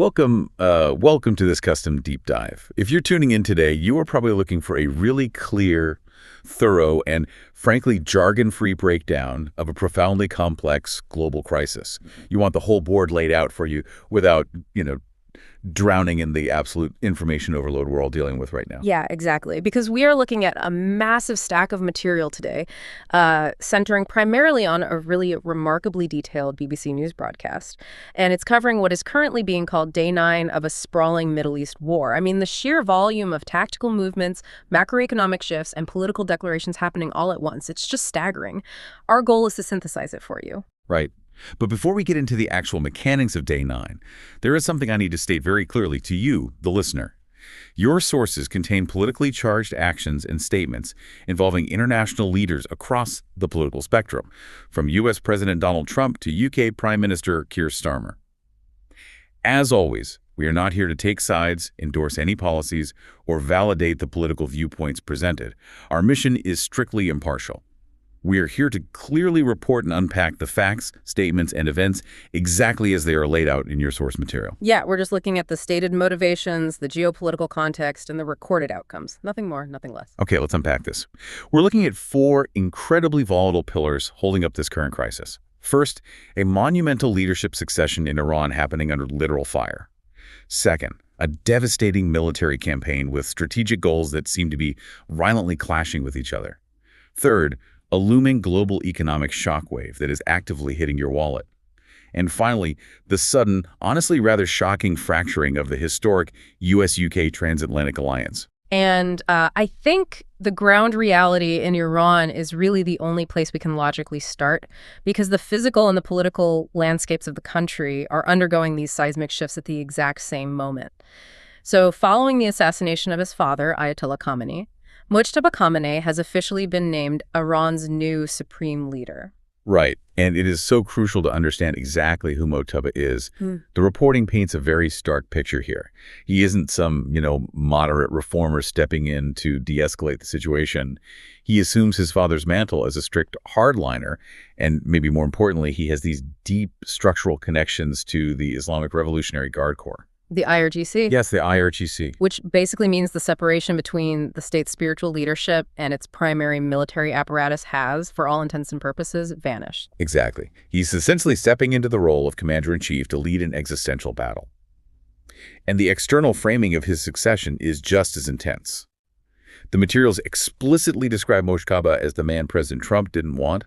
Welcome to this custom deep dive. If you're tuning in today, you are probably looking for a really clear, thorough, and frankly jargon-free breakdown of a profoundly complex global crisis. You want the whole board laid out for you without, drowning in the absolute information overload we're all dealing with right now. Yeah, exactly. Because we are looking at a massive stack of material today, centering primarily on a really remarkably detailed BBC News broadcast. And it's covering what is currently being called Day 9 of a sprawling Middle East war. I mean, the sheer volume of tactical movements, macroeconomic shifts, and political declarations happening all at once, it's just staggering. Our goal is to synthesize it for you. Right. But before we get into the actual mechanics of Day 9, there is something I need to state very clearly to you, the listener. Your sources contain politically charged actions and statements involving international leaders across the political spectrum, from U.S. President Donald Trump to U.K. Prime Minister Keir Starmer. As always, we are not here to take sides, endorse any policies, or validate the political viewpoints presented. Our mission is strictly impartial. We are here to clearly report and unpack the facts, statements, and events exactly as they are laid out in your source material. Yeah, we're just looking at the stated motivations, the geopolitical context, and the recorded outcomes. Nothing more, nothing less. Okay, let's unpack this. We're looking at four incredibly volatile pillars holding up this current crisis. First, a monumental leadership succession in Iran happening under literal fire. Second, a devastating military campaign with strategic goals that seem to be violently clashing with each other. Third, a looming global economic shockwave that is actively hitting your wallet. And finally, the sudden, honestly rather shocking fracturing of the historic U.S.-UK transatlantic alliance. And I think the ground reality in Iran is really the only place we can logically start, because the physical and the political landscapes of the country are undergoing these seismic shifts at the exact same moment. So following the assassination of his father, Ayatollah Khamenei, Mojtaba Khamenei has officially been named Iran's new supreme leader. Right. And it is so crucial to understand exactly who Mojtaba is. The reporting paints a very stark picture here. He isn't some, moderate reformer stepping in to de-escalate the situation. He assumes his father's mantle as a strict hardliner, and maybe more importantly, he has these deep structural connections to the Islamic Revolutionary Guard Corps. The IRGC? Yes, the IRGC. Which basically means the separation between the state's spiritual leadership and its primary military apparatus has, for all intents and purposes, vanished. Exactly. He's essentially stepping into the role of commander-in-chief to lead an existential battle. And the external framing of his succession is just as intense. The materials explicitly describe Mojtaba as the man President Trump didn't want,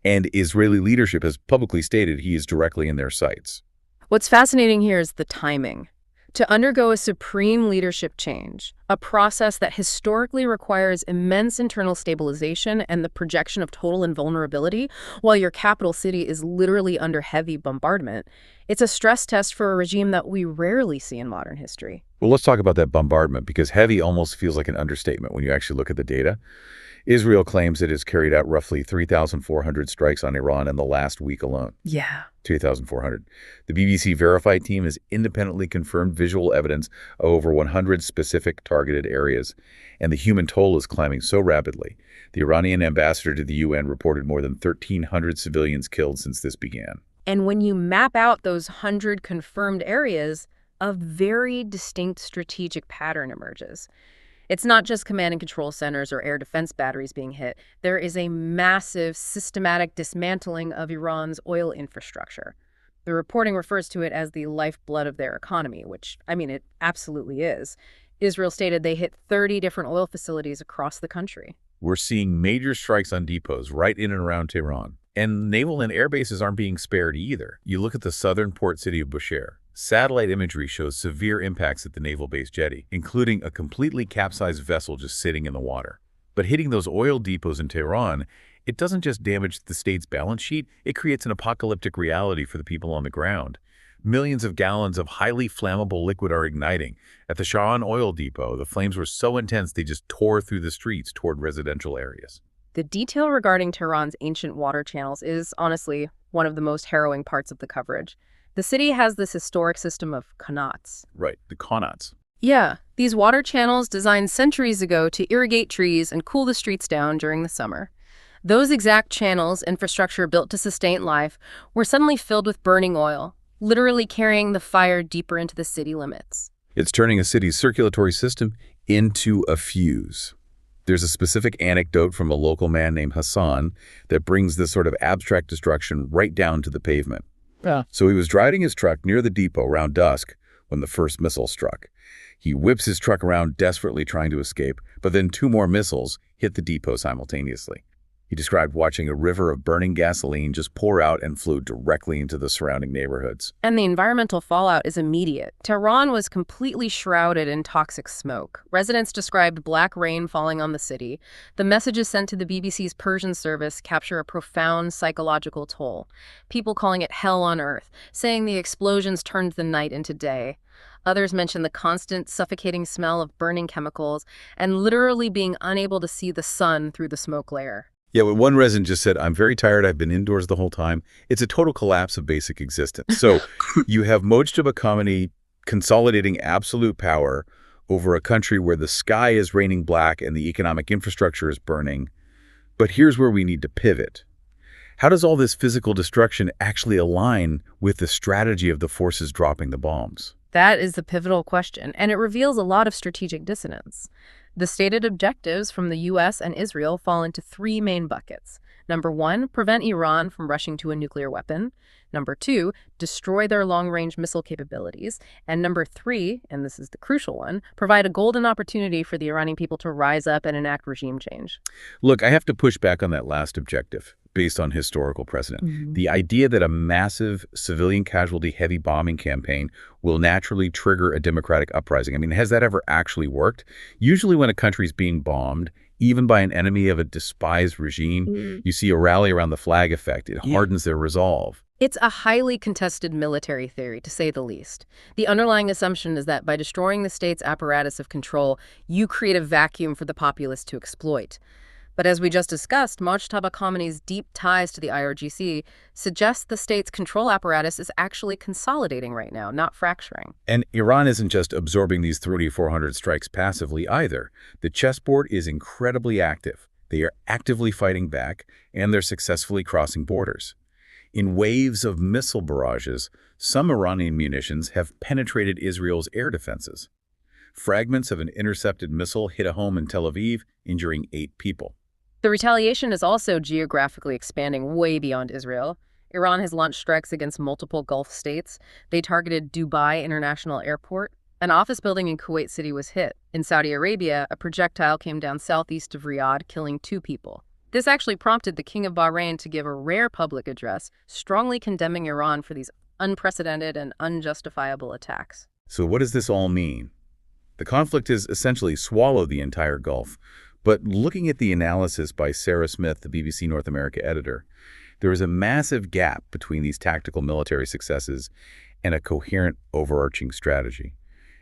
and Israeli leadership has publicly stated he is directly in their sights. What's fascinating here is the timing. To undergo a supreme leadership change, a process that historically requires immense internal stabilization and the projection of total invulnerability, while your capital city is literally under heavy bombardment, it's a stress test for a regime that we rarely see in modern history. Well, let's talk about that bombardment, because heavy almost feels like an understatement when you actually look at the data. Israel claims it has carried out roughly 3,400 strikes on Iran in the last week alone. Yeah. 3,400. The BBC Verified team has independently confirmed visual evidence of over 100 specific targeted areas, and the human toll is climbing so rapidly. The Iranian ambassador to the UN reported more than 1,300 civilians killed since this began. And when you map out those 100 confirmed areas, a very distinct strategic pattern emerges. It's not just command and control centers or air defense batteries being hit. There is a massive, systematic dismantling of Iran's oil infrastructure. The reporting refers to it as the lifeblood of their economy, which, it absolutely is. Israel stated they hit 30 different oil facilities across the country. We're seeing major strikes on depots right in and around Tehran. And naval and air bases aren't being spared either. You look at the southern port city of Bushehr. Satellite imagery shows severe impacts at the naval base jetty, including a completely capsized vessel just sitting in the water. But hitting those oil depots in Tehran, it doesn't just damage the state's balance sheet, it creates an apocalyptic reality for the people on the ground. Millions of gallons of highly flammable liquid are igniting. At the Sha'an oil depot, the flames were so intense they just tore through the streets toward residential areas. The detail regarding Tehran's ancient water channels is, honestly, one of the most harrowing parts of the coverage. The city has this historic system of qanats. Right, the qanats. Yeah, these water channels designed centuries ago to irrigate trees and cool the streets down during the summer. Those exact channels, infrastructure built to sustain life, were suddenly filled with burning oil. literally carrying the fire deeper into the city limits. It's turning a city's circulatory system into a fuse. There's a specific anecdote from a local man named Hassan that brings this sort of abstract destruction right down to the pavement. Yeah. So he was driving his truck near the depot around dusk when the first missile struck. He whips his truck around, desperately trying to escape, but then 2 more missiles hit the depot simultaneously. He described watching a river of burning gasoline just pour out and flow directly into the surrounding neighborhoods. And the environmental fallout is immediate. Tehran was completely shrouded in toxic smoke. Residents described black rain falling on the city. The messages sent to the BBC's Persian service capture a profound psychological toll. People calling it hell on earth, saying the explosions turned the night into day. Others mention the constant suffocating smell of burning chemicals and literally being unable to see the sun through the smoke layer. Yeah, when one resident just said, "I'm very tired, I've been indoors the whole time." It's a total collapse of basic existence. So you have Mojtaba Khamenei consolidating absolute power over a country where the sky is raining black and the economic infrastructure is burning. But here's where we need to pivot. How does all this physical destruction actually align with the strategy of the forces dropping the bombs? That is the pivotal question, and it reveals a lot of strategic dissonance. The stated objectives from the U.S. and Israel fall into 3 main buckets. Number 1, prevent Iran from rushing to a nuclear weapon. Number 2, destroy their long-range missile capabilities. And number 3, and this is the crucial one, provide a golden opportunity for the Iranian people to rise up and enact regime change. Look, I have to push back on that last objective based on historical precedent. The idea that a massive civilian casualty heavy bombing campaign will naturally trigger a democratic uprising. I mean, has that ever actually worked? Usually when a country's being bombed, even by an enemy of a despised regime, you see a rally around the flag effect. It hardens their resolve. It's a highly contested military theory, to say the least. The underlying assumption is that by destroying the state's apparatus of control, you create a vacuum for the populace to exploit. But as we just discussed, Mojtaba Khamenei's deep ties to the IRGC suggest the state's control apparatus is actually consolidating right now, not fracturing. And Iran isn't just absorbing these 3,400 strikes passively either. The chessboard is incredibly active. They are actively fighting back, and they're successfully crossing borders. In waves of missile barrages, some Iranian munitions have penetrated Israel's air defenses. Fragments of an intercepted missile hit a home in Tel Aviv, injuring 8 people. The retaliation is also geographically expanding way beyond Israel. Iran has launched strikes against multiple Gulf states. They targeted Dubai International Airport. An office building in Kuwait City was hit. In Saudi Arabia, a projectile came down southeast of Riyadh, killing 2 people. This actually prompted the King of Bahrain to give a rare public address, strongly condemning Iran for these unprecedented and unjustifiable attacks. So what does this all mean? The conflict has essentially swallowed the entire Gulf. But looking at the analysis by Sarah Smith, the BBC North America editor, there is a massive gap between these tactical military successes and a coherent overarching strategy.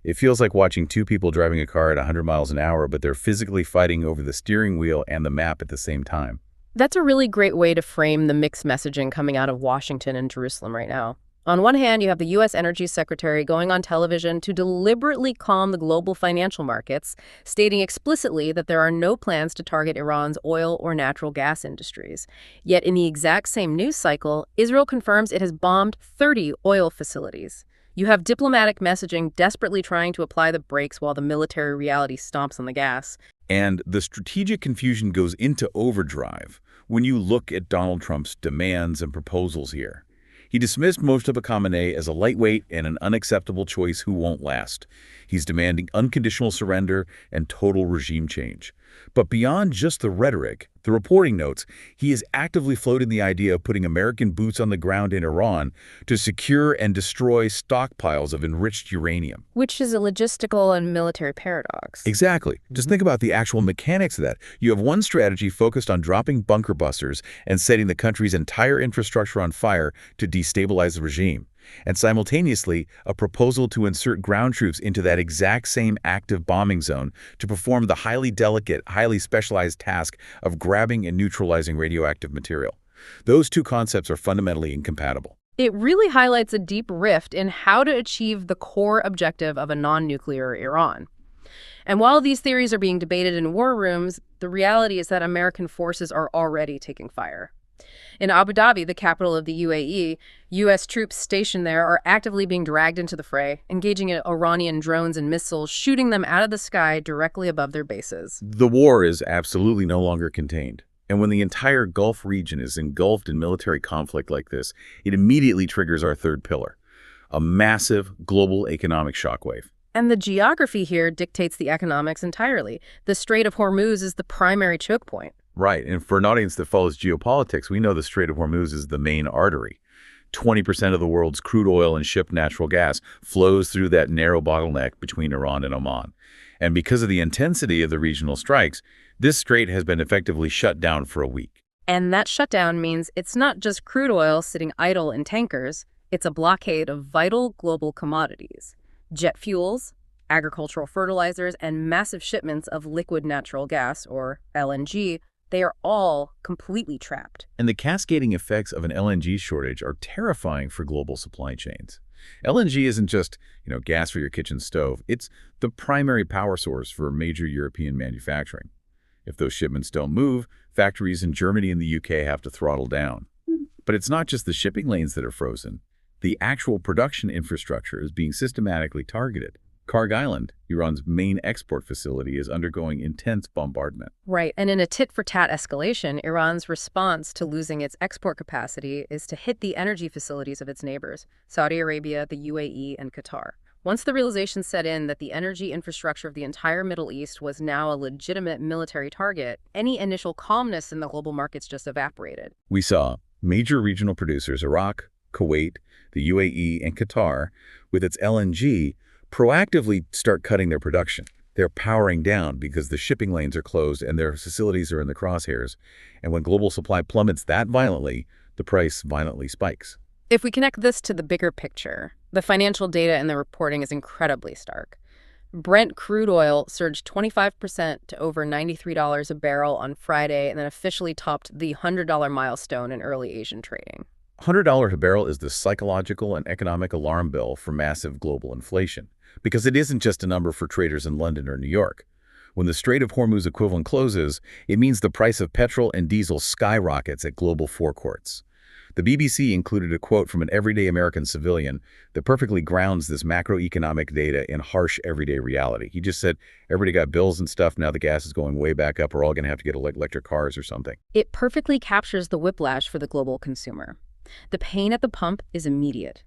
It feels like watching 2 people driving a car at 100 miles an hour, but they're physically fighting over the steering wheel and the map at the same time. That's a really great way to frame the mixed messaging coming out of Washington and Jerusalem right now. On one hand, you have the U.S. Energy Secretary going on television to deliberately calm the global financial markets, stating explicitly that there are no plans to target Iran's oil or natural gas industries. Yet in the exact same news cycle, Israel confirms it has bombed 30 oil facilities. You have diplomatic messaging desperately trying to apply the brakes while the military reality stomps on the gas. And the strategic confusion goes into overdrive when you look at Donald Trump's demands and proposals here. He dismissed Mojtaba Khamenei as a lightweight and an unacceptable choice who won't last. He's demanding unconditional surrender and total regime change. But beyond just the rhetoric, the reporting notes, he is actively floating the idea of putting American boots on the ground in Iran to secure and destroy stockpiles of enriched uranium. Which is a logistical and military paradox. Exactly. Just think about the actual mechanics of that. You have one strategy focused on dropping bunker busters and setting the country's entire infrastructure on fire to destabilize the regime. And simultaneously, a proposal to insert ground troops into that exact same active bombing zone to perform the highly delicate, highly specialized task of grabbing and neutralizing radioactive material. Those 2 concepts are fundamentally incompatible. It really highlights a deep rift in how to achieve the core objective of a non-nuclear Iran. And while these theories are being debated in war rooms, the reality is that American forces are already taking fire. In Abu Dhabi, the capital of the UAE, U.S. troops stationed there are actively being dragged into the fray, engaging in Iranian drones and missiles, shooting them out of the sky directly above their bases. The war is absolutely no longer contained. And when the entire Gulf region is engulfed in military conflict like this, it immediately triggers our third pillar, a massive global economic shockwave. And the geography here dictates the economics entirely. The Strait of Hormuz is the primary choke point. Right, and for an audience that follows geopolitics, we know the Strait of Hormuz is the main artery. 20% of the world's crude oil and shipped natural gas flows through that narrow bottleneck between Iran and Oman. And because of the intensity of the regional strikes, this strait has been effectively shut down for a week. And that shutdown means it's not just crude oil sitting idle in tankers, it's a blockade of vital global commodities. Jet fuels, agricultural fertilizers, and massive shipments of liquid natural gas, or LNG, they are all completely trapped. And the cascading effects of an LNG shortage are terrifying for global supply chains. LNG isn't just, gas for your kitchen stove. It's the primary power source for major European manufacturing. If those shipments don't move, factories in Germany and the UK have to throttle down. But it's not just the shipping lanes that are frozen. The actual production infrastructure is being systematically targeted. Karg Island, Iran's main export facility, is undergoing intense bombardment. Right, and in a tit-for-tat escalation, Iran's response to losing its export capacity is to hit the energy facilities of its neighbors, Saudi Arabia, the UAE, and Qatar. Once the realization set in that the energy infrastructure of the entire Middle East was now a legitimate military target, any initial calmness in the global markets just evaporated. We saw major regional producers, Iraq, Kuwait, the UAE, and Qatar, with its LNG, proactively start cutting their production. They're powering down because the shipping lanes are closed and their facilities are in the crosshairs. And when global supply plummets that violently, the price violently spikes. If we connect this to the bigger picture, the financial data in the reporting is incredibly stark. Brent crude oil surged 25% to over $93 a barrel on Friday and then officially topped the $100 milestone in early Asian trading. $100 a barrel is the psychological and economic alarm bell for massive global inflation, because it isn't just a number for traders in London or New York. When the Strait of Hormuz equivalent closes, it means the price of petrol and diesel skyrockets at global forecourts. The BBC included a quote from an everyday American civilian that perfectly grounds this macroeconomic data in harsh everyday reality. He just said, everybody got bills and stuff, now the gas is going way back up, we're all going to have to get electric cars or something. It perfectly captures the whiplash for the global consumer. The pain at the pump is immediate.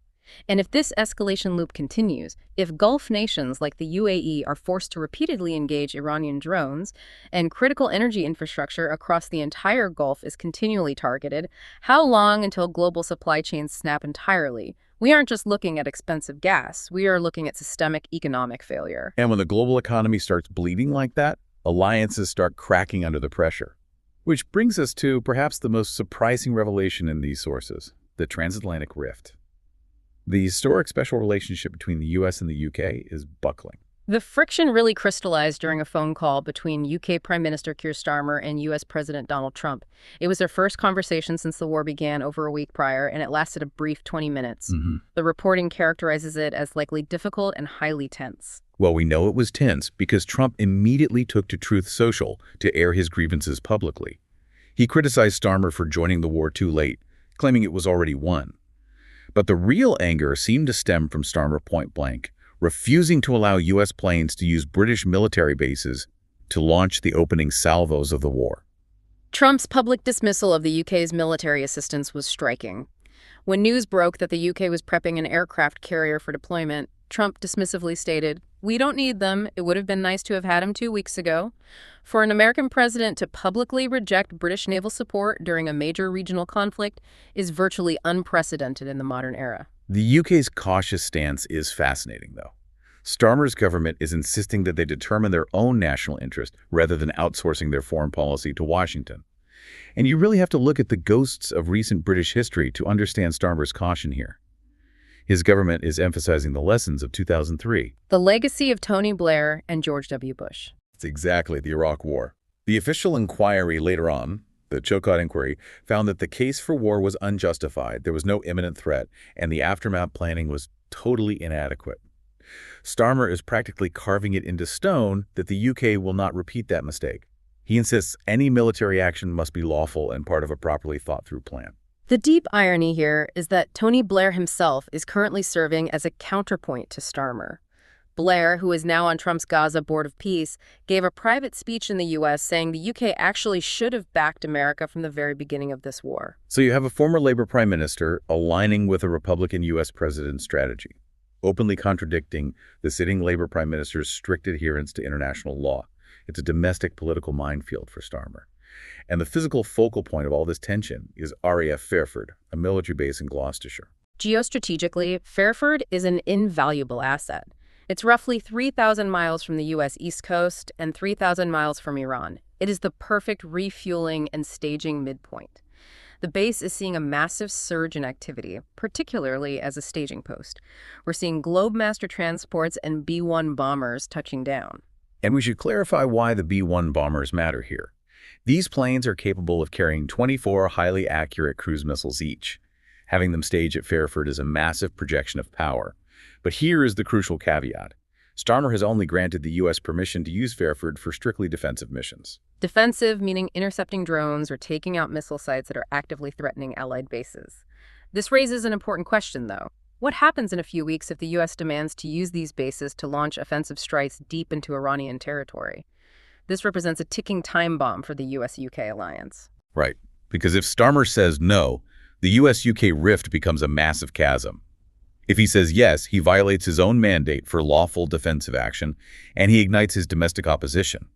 And if this escalation loop continues, if Gulf nations like the UAE are forced to repeatedly engage Iranian drones, and critical energy infrastructure across the entire Gulf is continually targeted, how long until global supply chains snap entirely? We aren't just looking at expensive gas, we are looking at systemic economic failure. And when the global economy starts bleeding like that, alliances start cracking under the pressure. Which brings us to perhaps the most surprising revelation in these sources, the transatlantic rift. The historic special relationship between the U.S. and the U.K. is buckling. The friction really crystallized during a phone call between UK Prime Minister Keir Starmer and US President Donald Trump. It was their first conversation since the war began over a week prior, and it lasted a brief 20 minutes. The reporting characterizes it as likely difficult and highly tense. Well, we know it was tense because Trump immediately took to Truth Social to air his grievances publicly. He criticized Starmer for joining the war too late, claiming it was already won. But the real anger seemed to stem from Starmer point blank, refusing to allow U.S. planes to use British military bases to launch the opening salvos of the war. Trump's public dismissal of the UK's military assistance was striking. When news broke that the UK was prepping an aircraft carrier for deployment, Trump dismissively stated, "We don't need them. It would have been nice to have had them 2 weeks ago." For an American president to publicly reject British naval support during a major regional conflict is virtually unprecedented in the modern era. The UK's cautious stance is fascinating, though. Starmer's government is insisting that they determine their own national interest rather than outsourcing their foreign policy to Washington. And you really have to look at the ghosts of recent British history to understand Starmer's caution here. His government is emphasizing the lessons of 2003. The legacy of Tony Blair and George W. Bush. It's exactly the Iraq War. The official inquiry later on, the Chilcot inquiry, found that the case for war was unjustified, there was no imminent threat, and the aftermath planning was totally inadequate. Starmer is practically carving it into stone that the UK will not repeat that mistake. He insists any military action must be lawful and part of a properly thought-through plan. The deep irony here is that Tony Blair himself is currently serving as a counterpoint to Starmer. Blair, who is now on Trump's Gaza Board of Peace, gave a private speech in the U.S. saying the UK actually should have backed America from the very beginning of this war. So you have a former Labor prime minister aligning with a Republican U.S. president's strategy, openly contradicting the sitting Labor prime minister's strict adherence to international law. It's a domestic political minefield for Starmer. And the physical focal point of all this tension is RAF Fairford, a military base in Gloucestershire. Geostrategically, Fairford is an invaluable asset. It's roughly 3,000 miles from the U.S. East Coast and 3,000 miles from Iran. It is the perfect refueling and staging midpoint. The base is seeing a massive surge in activity, particularly as a staging post. We're seeing Globemaster transports and B-1 bombers touching down. And we should clarify why the B-1 bombers matter here. These planes are capable of carrying 24 highly accurate cruise missiles each. Having them stage at Fairford is a massive projection of power. But here is the crucial caveat. Starmer has only granted the U.S. permission to use Fairford for strictly defensive missions. Defensive meaning intercepting drones or taking out missile sites that are actively threatening Allied bases. This raises an important question, though. What happens in a few weeks if the U.S. demands to use these bases to launch offensive strikes deep into Iranian territory? This represents a ticking time bomb for the U.S.-UK alliance. Right, because if Starmer says no, the U.S.-UK rift becomes a massive chasm. If he says yes, he violates his own mandate for lawful defensive action, and he ignites his domestic opposition.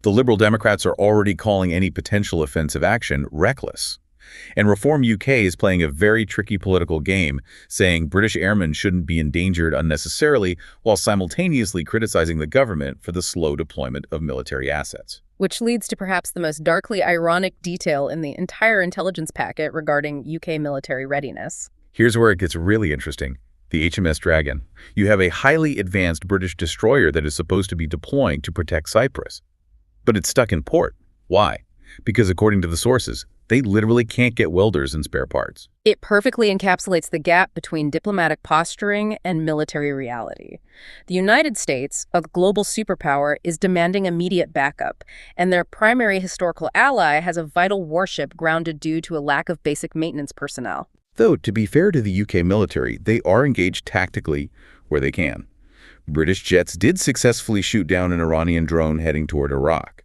The Liberal Democrats are already calling any potential offensive action reckless. And Reform UK is playing a very tricky political game, saying British airmen shouldn't be endangered unnecessarily while simultaneously criticizing the government for the slow deployment of military assets. Which leads to perhaps the most darkly ironic detail in the entire intelligence packet regarding UK military readiness. Here's where it gets really interesting. The HMS Dragon. You have a highly advanced British destroyer that is supposed to be deploying to protect Cyprus. But it's stuck in port. Why? Because according to the sources, they literally can't get welders and spare parts. It perfectly encapsulates the gap between diplomatic posturing and military reality. The United States, a global superpower, is demanding immediate backup, and their primary historical ally has a vital warship grounded due to a lack of basic maintenance personnel. Though, to be fair to the UK military, they are engaged tactically where they can. British jets did successfully shoot down an Iranian drone heading toward Iraq.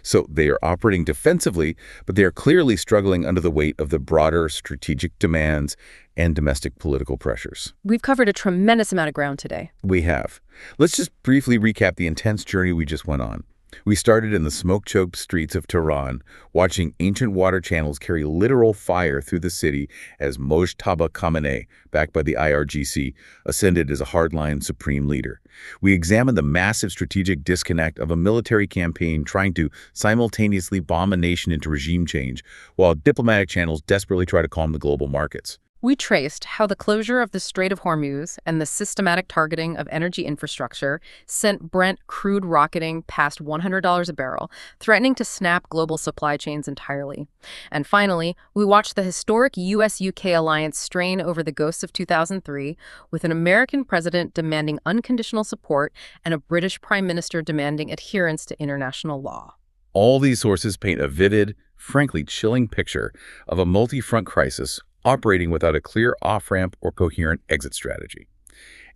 So they are operating defensively, but they are clearly struggling under the weight of the broader strategic demands and domestic political pressures. We've covered a tremendous amount of ground today. We have. Let's just briefly recap the intense journey we just went on. We started in the smoke-choked streets of Tehran, watching ancient water channels carry literal fire through the city as Mojtaba Khamenei, backed by the IRGC, ascended as a hardline supreme leader. We examined the massive strategic disconnect of a military campaign trying to simultaneously bomb a nation into regime change, while diplomatic channels desperately try to calm the global markets. We traced how the closure of the Strait of Hormuz and the systematic targeting of energy infrastructure sent Brent crude rocketing past $100 a barrel, threatening to snap global supply chains entirely. And finally, we watched the historic U.S.-UK alliance strain over the ghosts of 2003, with an American president demanding unconditional support and a British prime minister demanding adherence to international law. All these sources paint a vivid, frankly chilling picture of a multi-front crisis operating without a clear off-ramp or coherent exit strategy.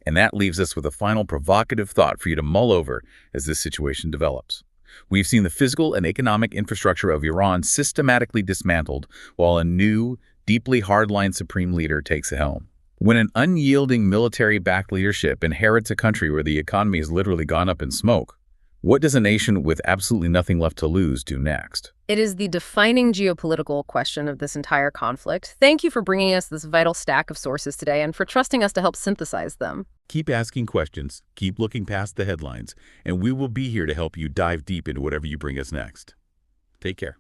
And that leaves us with a final provocative thought for you to mull over as this situation develops. We've seen the physical and economic infrastructure of Iran systematically dismantled while a new, deeply hardline supreme leader takes the helm. When an unyielding military-backed leadership inherits a country where the economy has literally gone up in smoke, what does a nation with absolutely nothing left to lose do next? It is the defining geopolitical question of this entire conflict. Thank you for bringing us this vital stack of sources today and for trusting us to help synthesize them. Keep asking questions, keep looking past the headlines, and we will be here to help you dive deep into whatever you bring us next. Take care.